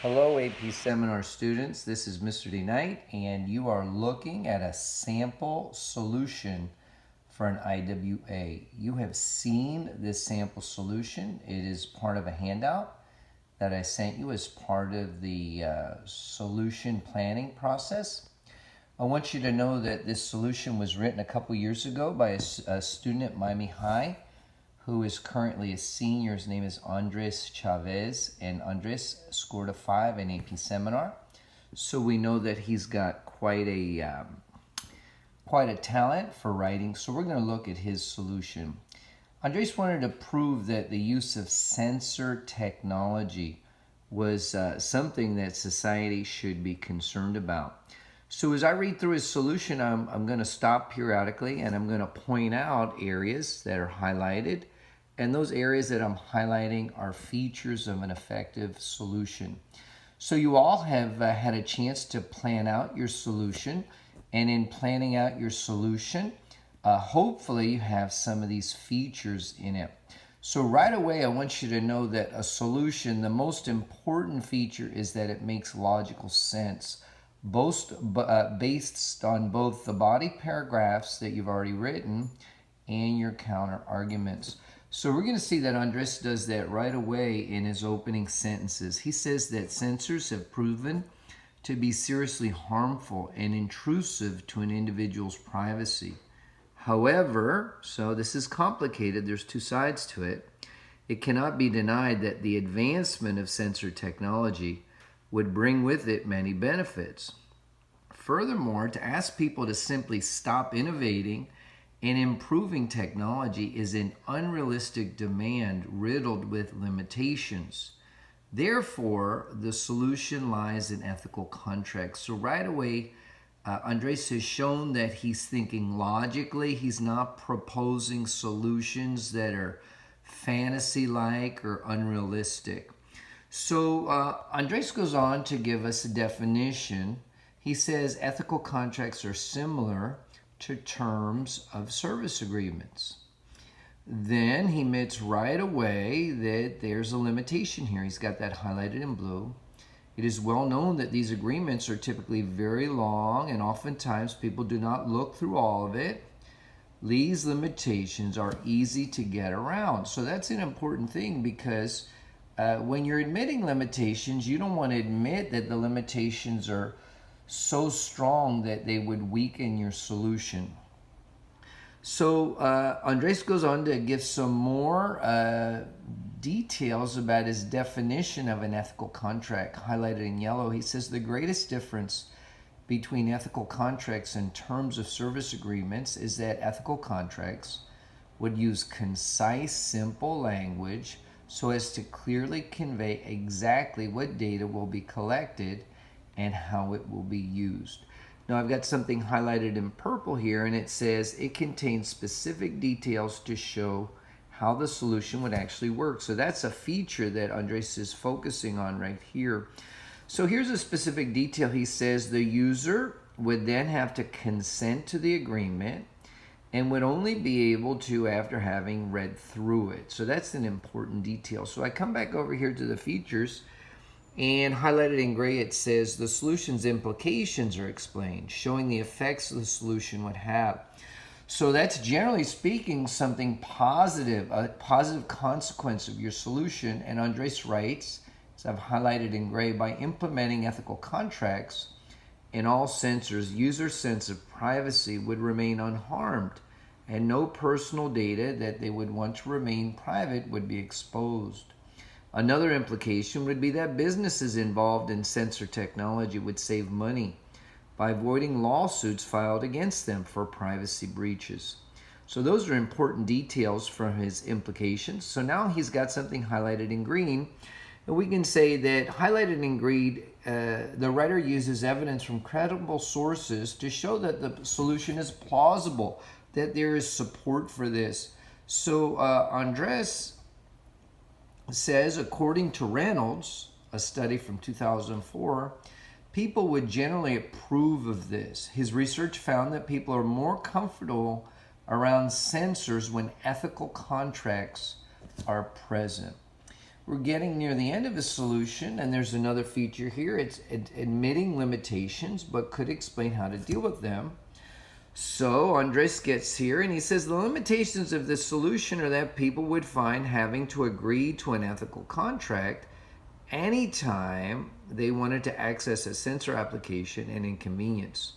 Hello, AP Seminar students. This is Mr. D. Knight, and you are looking at a sample solution for an IWA. You have seen this sample solution. It is part of a handout that I sent you as part of the solution planning process. I want you to know that this solution was written a couple years ago by a student at Miami High who is currently a senior. His name is Andres Chavez, and Andres scored a 5 in AP Seminar. So we know that he's got quite a talent for writing. So we're going to look at his solution. Andres wanted to prove that the use of sensor technology was something that society should be concerned about. So as I read through his solution, I'm going to stop periodically and I'm going to point out areas that are highlighted. And those areas that I'm highlighting are features of an effective solution. So you all have had a chance to plan out your solution. And in planning out your solution, hopefully you have some of these features in it. So right away, I want you to know that a solution, the most important feature is that it makes logical sense, based on both the body paragraphs that you've already written and your counter arguments. So we're going to see that Andres does that right away in his opening sentences. He says that sensors have proven to be seriously harmful and intrusive to an individual's privacy. However, so this is complicated, there's two sides to it. It cannot be denied that the advancement of sensor technology would bring with it many benefits. Furthermore, to ask people to simply stop innovating and improving technology is an unrealistic demand riddled with limitations. Therefore, the solution lies in ethical contracts. So right away, Andres has shown that he's thinking logically. He's not proposing solutions that are fantasy-like or unrealistic. So Andres goes on to give us a definition. He says ethical contracts are similar to terms of service agreements. Then he admits right away that there's a limitation here. He's got that highlighted in blue. It is well known that these agreements are typically very long, and oftentimes people do not look through all of it. These limitations are easy to get around. So that's an important thing, because when you're admitting limitations, you don't want to admit that the limitations are so strong that they would weaken your solution. So Andres goes on to give some more details about his definition of an ethical contract, highlighted in yellow. He says the greatest difference between ethical contracts and terms of service agreements is that ethical contracts would use concise, simple language so as to clearly convey exactly what data will be collected and how it will be used. Now I've got something highlighted in purple here, and it says it contains specific details to show how the solution would actually work. So that's a feature that Andres is focusing on right here. So here's a specific detail. He says the user would then have to consent to the agreement and would only be able to after having read through it. So that's an important detail. So I come back over here to the features, and highlighted in gray, it says the solution's implications are explained, showing the effects the solution would have. So that's, generally speaking, something positive, a positive consequence of your solution. And Andres writes, as I've highlighted in gray, by implementing ethical contracts in all sensors, user sense of privacy would remain unharmed, and no personal data that they would want to remain private would be exposed. Another implication would be that businesses involved in sensor technology would save money by avoiding lawsuits filed against them for privacy breaches. So those are important details from his implications. So now he's got something highlighted in green, and we can say that highlighted in green, the writer uses evidence from credible sources to show that the solution is plausible, that there is support for this. So Andres says, according to Reynolds, a study from 2004, people would generally approve of this. His research found that people are more comfortable around sensors when ethical contracts are present. We're getting near the end of his solution, and there's another feature here. It's admitting limitations, but could explain how to deal with them. So Andres gets here, and he says the limitations of this solution are that people would find having to agree to an ethical contract anytime they wanted to access a sensor application an inconvenience.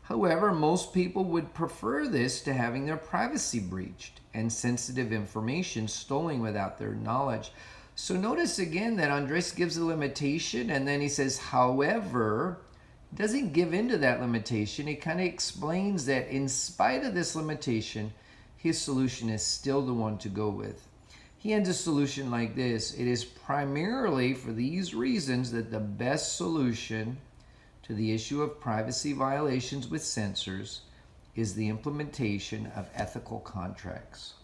However, most people would prefer this to having their privacy breached and sensitive information stolen without their knowledge. So notice again that Andres gives a limitation, and then he says, however, he doesn't give in to that limitation. He kind of explains that in spite of this limitation, his solution is still the one to go with. He ends a solution like this: it is primarily for these reasons that the best solution to the issue of privacy violations with sensors is the implementation of ethical contracts.